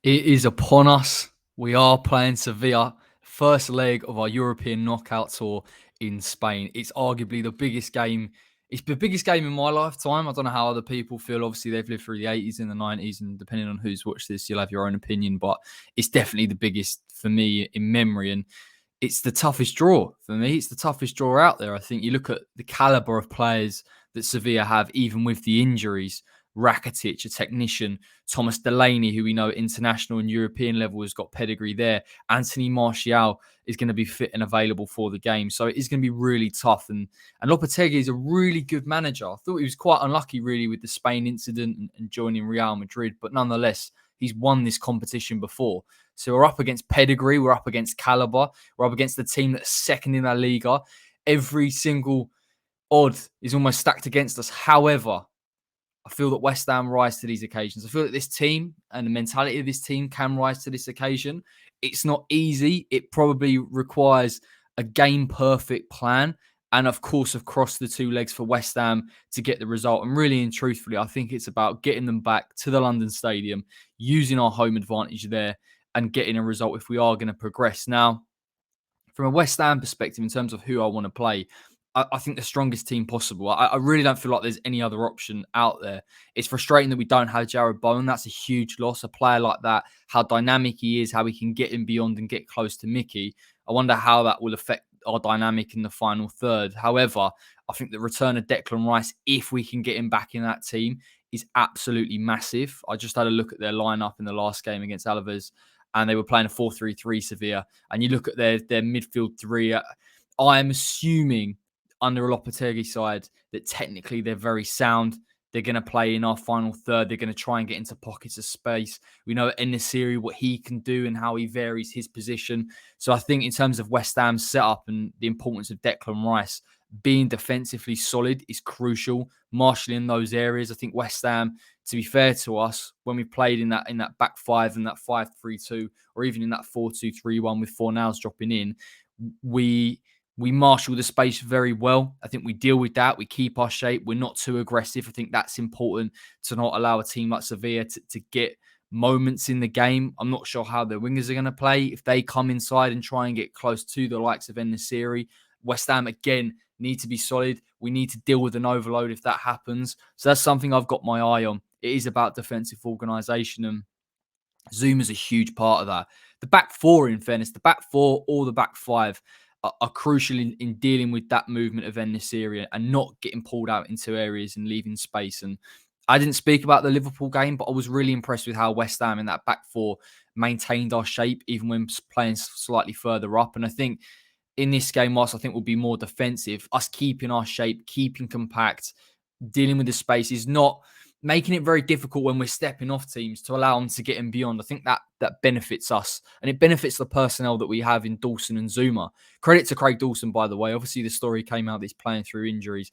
It is upon us. We are playing Sevilla, first leg of our European knockout tour in Spain. It's arguably the biggest game. It's the biggest game in my lifetime. I don't know how other people feel. Obviously, they've lived through the 80s and the 90s, and depending on who's watched this, you'll have your own opinion. But it's definitely the biggest for me in memory. And it's the toughest draw for me. It's the toughest draw out there. I think you look at the caliber of players that Sevilla have, even with the injuries. Rakitic, a technician, Thomas Delaney, who we know at international and European level has got pedigree there. Anthony Martial is going to be fit and available for the game. So it is going to be really tough. And Lopetegui is a really good manager. I thought he was quite unlucky, really, with the Spain incident and joining Real Madrid. But nonetheless, he's won this competition before. So we're up against pedigree. We're up against caliber. We're up against the team that's second in La Liga. Every single odd is almost stacked against us. However, I feel that West Ham rise to these occasions. I feel that this team and the mentality of this team can rise to this occasion. It's not easy. It probably requires a game-perfect plan. And of course, across the two legs for West Ham to get the result. And really and truthfully, I think it's about getting them back to the London Stadium, using our home advantage there and getting a result if we are going to progress. Now, from a West Ham perspective, in terms of who I want to play, I think the strongest team possible. I really don't feel like there's any other option out there. It's frustrating that we don't have Jarrod Bowen. That's a huge loss. A player like that, how dynamic he is, how we can get him beyond and get close to Mickey. I wonder how that will affect our dynamic in the final third. However, I think the return of Declan Rice, if we can get him back in that team, is absolutely massive. I just had a look at their lineup in the last game against Alaves, and they were playing a 4-3-3 Sevilla. And you look at their midfield three. I am assuming under a Lopetegui side that technically they're very sound. They're going to play in our final third. They're going to try and get into pockets of space. We know in this series what he can do and how he varies his position. So I think in terms of West Ham's setup and the importance of Declan Rice, being defensively solid is crucial. Marshalling those areas. I think West Ham, to be fair to us, when we played in that back five and that 5-3-2, or even in that 4-2-3-1 with Fornals dropping in, we marshal the space very well. I think we deal with that. We keep our shape. We're not too aggressive. I think that's important to not allow a team like Sevilla to get moments in the game. I'm not sure how their wingers are going to play. If they come inside and try and get close to the likes of En-Nesyri, West Ham, again, need to be solid. We need to deal with an overload if that happens. So that's something I've got my eye on. It is about defensive organisation, and Zuma's a huge part of that. The back four, in fairness, the back four or the back five are crucial in dealing with that movement of En-Nesyri and not getting pulled out into areas and leaving space. And I didn't speak about the Liverpool game, but I was really impressed with how West Ham in that back four maintained our shape, even when playing slightly further up. And I think in this game, whilst I think we'll be more defensive, us keeping our shape, keeping compact, dealing with the space is not making it very difficult when we're stepping off teams to allow them to get in beyond. I think that benefits us, and it benefits the personnel that we have in Dawson and Zuma. Credit to Craig Dawson, by the way. Obviously, the story came out that he's playing through injuries.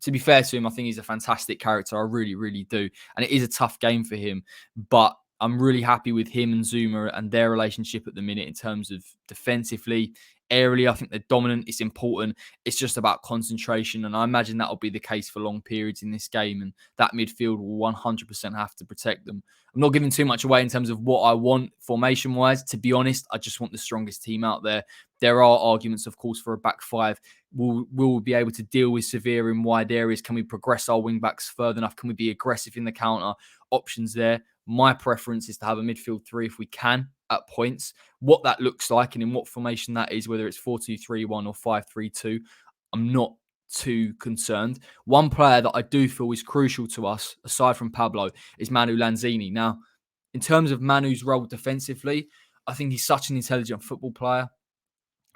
To be fair to him, I think he's a fantastic character. I really, really do. And it is a tough game for him. But I'm really happy with him and Zuma and their relationship at the minute in terms of defensively. Aerially, I think they're dominant. It's important. It's just about concentration. And I imagine that'll be the case for long periods in this game. And that midfield will 100% have to protect them. I'm not giving too much away in terms of what I want formation-wise. To be honest, I just want the strongest team out there. There are arguments, of course, for a back five. Will we be able to deal with Sevilla in wide areas? Can we progress our wing-backs further enough? Can we be aggressive in the counter? Options there. My preference is to have a midfield three if we can at points. What that looks like and in what formation that is, whether it's 4-2-3-1 or 5-3-2, I'm not too concerned. One player that I do feel is crucial to us, aside from Pablo, is Manu Lanzini. Now, in terms of Manu's role defensively, I think he's such an intelligent football player.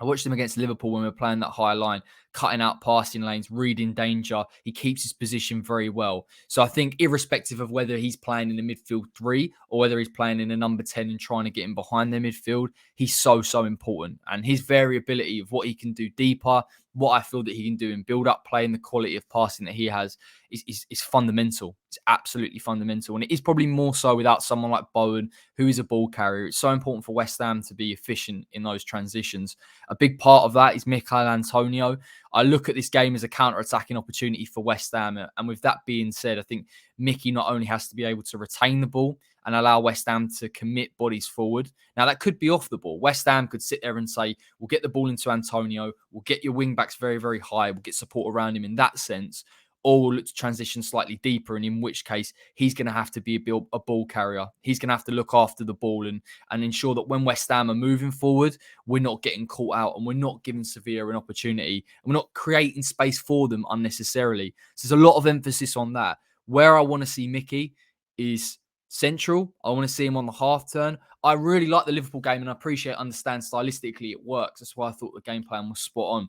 I watched him against Liverpool when we were playing that high line, cutting out passing lanes, reading danger. He keeps his position very well. So I think irrespective of whether he's playing in the midfield three or whether he's playing in a number 10 and trying to get him behind their midfield, he's so important. And his variability of what he can do deeper, what I feel that he can do in build-up play and the quality of passing that he has is fundamental. It's absolutely fundamental. And it is probably more so without someone like Bowen, who is a ball carrier. It's so important for West Ham to be efficient in those transitions. A big part of that is Michail Antonio. I look at this game as a counter-attacking opportunity for West Ham. And with that being said, I think Mickey not only has to be able to retain the ball and allow West Ham to commit bodies forward. Now, that could be off the ball. West Ham could sit there and say, we'll get the ball into Antonio, we'll get your wing backs very, very high, we'll get support around him in that sense, or we'll look to transition slightly deeper, and in which case he's going to have to be a ball carrier. He's going to have to look after the ball and ensure that when West Ham are moving forward, we're not getting caught out and we're not giving Sevilla an opportunity and we're not creating space for them unnecessarily. So there's a lot of emphasis on that. Where I want to see Mickey is central. I want to see him on the half turn. I really like the Liverpool game and I understand stylistically it works. That's why I thought the game plan was spot on.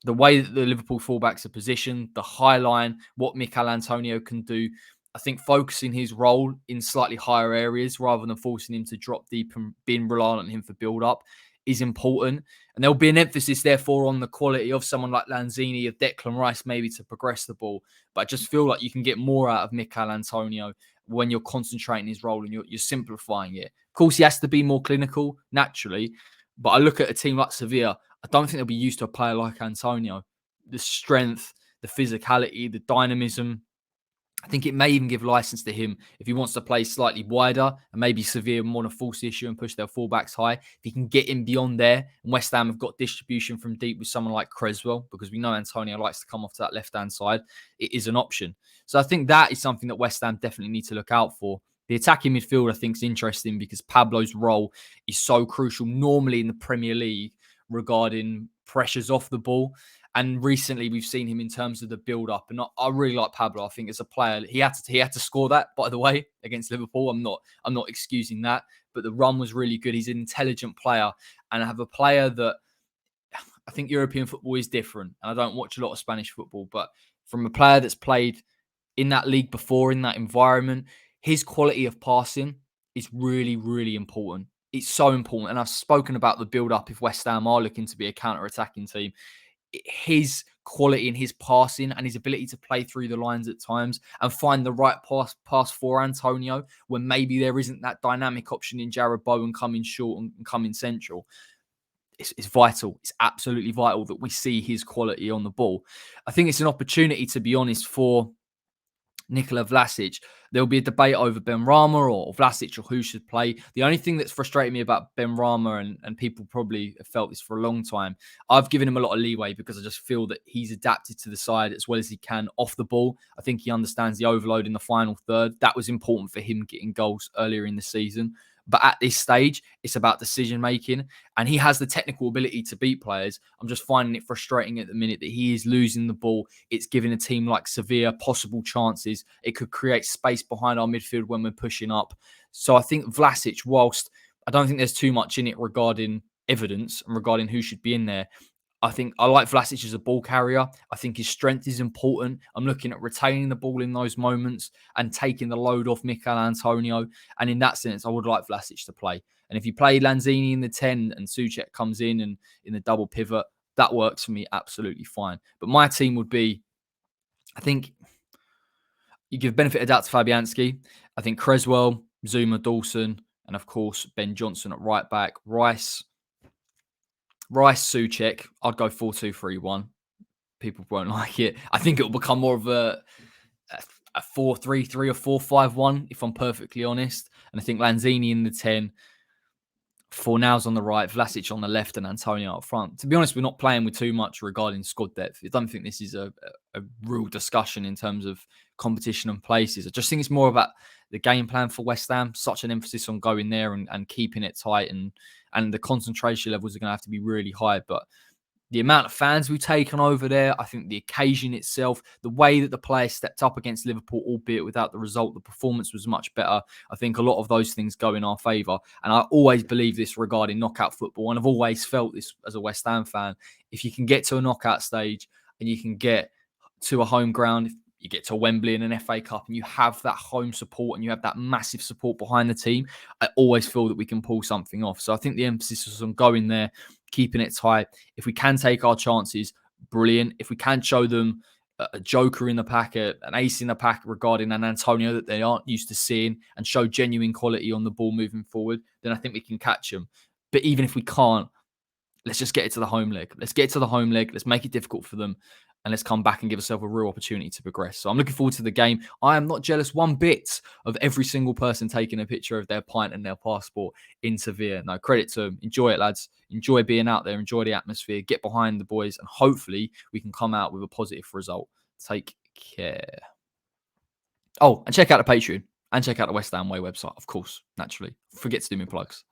The way that the Liverpool fullbacks are positioned, the high line, what Mikel Antonio can do. I think focusing his role in slightly higher areas rather than forcing him to drop deep and being reliant on him for build-up is important. And there'll be an emphasis, therefore, on the quality of someone like Lanzini, of Declan Rice, maybe to progress the ball. But I just feel like you can get more out of Mikel Antonio when you're concentrating his role and you're simplifying it. Of course, he has to be more clinical, naturally. But I look at a team like Sevilla, I don't think they'll be used to a player like Antonio. The strength, the physicality, the dynamism. I think it may even give license to him if he wants to play slightly wider and maybe Sevilla want to force the issue and push their fullbacks high. If he can get in beyond there, and West Ham have got distribution from deep with someone like Creswell, because we know Antonio likes to come off to that left-hand side, it is an option. So I think that is something that West Ham definitely need to look out for. The attacking midfield, I think, is interesting because Pablo's role is so crucial normally in the Premier League regarding pressures off the ball. And recently, we've seen him in terms of the build-up, and I really like Pablo. I think as a player, he had to score that. By the way, against Liverpool, I'm not excusing that, but the run was really good. He's an intelligent player, and I have a player that I think European football is different. And I don't watch a lot of Spanish football, but from a player that's played in that league before, in that environment, his quality of passing is really, really important. It's so important, and I've spoken about the build-up if West Ham are looking to be a counter-attacking team. His quality in his passing and his ability to play through the lines at times and find the right pass for Antonio when maybe there isn't that dynamic option in Jarrod Bowen coming short and coming central. It's vital. It's absolutely vital that we see his quality on the ball. I think it's an opportunity, to be honest, for Nikola Vlasic. There'll be a debate over Benrahma or Vlasic or who should play. The only thing that's frustrated me about Benrahma, and people probably have felt this for a long time, I've given him a lot of leeway because I just feel that he's adapted to the side as well as he can off the ball. I think he understands the overload in the final third. That was important for him getting goals earlier in the season. But at this stage, it's about decision making, and he has the technical ability to beat players. I'm just finding it frustrating at the minute that he is losing the ball. It's giving a team like Sevilla possible chances. It could create space behind our midfield when we're pushing up. So I think Vlasic, whilst I don't think there's too much in it regarding evidence and regarding who should be in there, I think I like Vlasic as a ball carrier. I think his strength is important. I'm looking at retaining the ball in those moments and taking the load off Mikel Antonio. And in that sense, I would like Vlasic to play. And if you play Lanzini in the 10 and Souček comes in and in the double pivot, that works for me absolutely fine. But my team would be, I think, you give benefit of doubt to Fabianski. I think Creswell, Zuma, Dawson, and of course, Ben Johnson at right back. Rice, Souček, I'd go 4-2-3-1. People won't like it. I think it will become more of a 4-3-3 or 4-5-1, if I'm perfectly honest. And I think Lanzini in the 10, Fornals on the right, Vlasic on the left, and Antonio up front. To be honest, we're not playing with too much regarding squad depth. I don't think this is a real discussion in terms of competition and places. I just think it's more about the game plan for West Ham. Such an emphasis on going there and keeping it tight, and the concentration levels are going to have to be really high. But the amount of fans we've taken over there, I think the occasion itself, the way that the players stepped up against Liverpool, albeit without the result, the performance was much better. I think a lot of those things go in our favour. And I always believe this regarding knockout football. And I've always felt this as a West Ham fan. If you can get to a knockout stage and you can get to a home ground, you get to Wembley in an FA Cup and you have that home support and you have that massive support behind the team, I always feel that we can pull something off. So I think the emphasis is on going there, keeping it tight. If we can take our chances, brilliant. If we can show them a joker in the pack, an ace in the pack regarding an Antonio that they aren't used to seeing, and show genuine quality on the ball moving forward, then I think we can catch them. But even if we can't, let's just get it to the home leg. Let's get it to the home leg. Let's make it difficult for them. and let's come back and give ourselves a real opportunity to progress. So I'm looking forward to the game. I am not jealous one bit of every single person taking a picture of their pint and their passport in Seville. No, credit to them. Enjoy it, lads. Enjoy being out there. Enjoy the atmosphere. Get behind the boys, and hopefully we can come out with a positive result. Take care. Oh, and check out the Patreon and check out the West Ham Way website, of course, naturally. Forget to do my plugs.